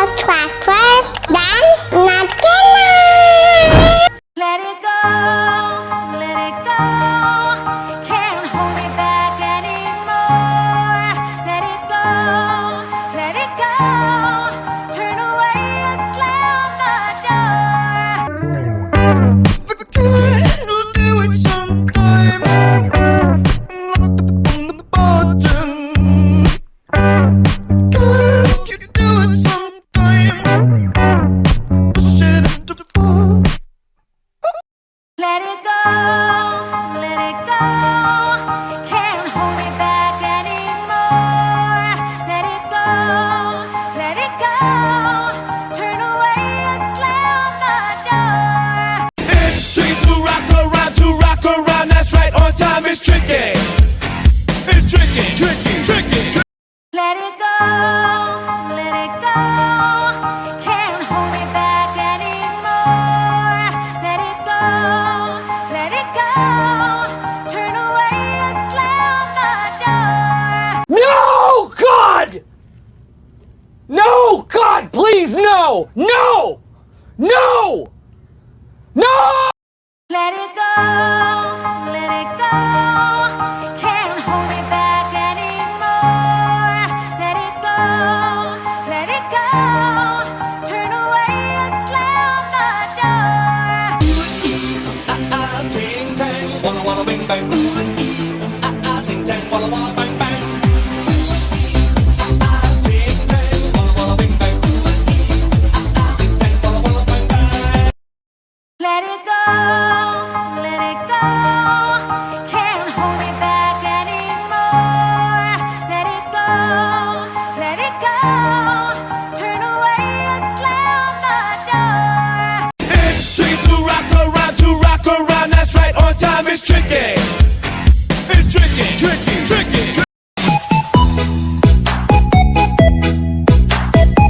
subscriber dan nyalakan. Let it go, let it go. Can't hold me back anymore. Let it go, let it go. Turn away and slam the door. But we can't do it sometime. On the bottom. Can't you do it sometime? Push it into the floor. Let it go, let it go. Can't hold me back anymore. Let it go, let it go. Turn away and slam the door. It's tricky to rock around, that's right, on time is tricky. It's tricky, tricky. Let it go, let it go. Can't hold me back anymore. Let it go, let it go. Turn away and slam the door. No, God! No, God, please, no! No! No! No! Let it go,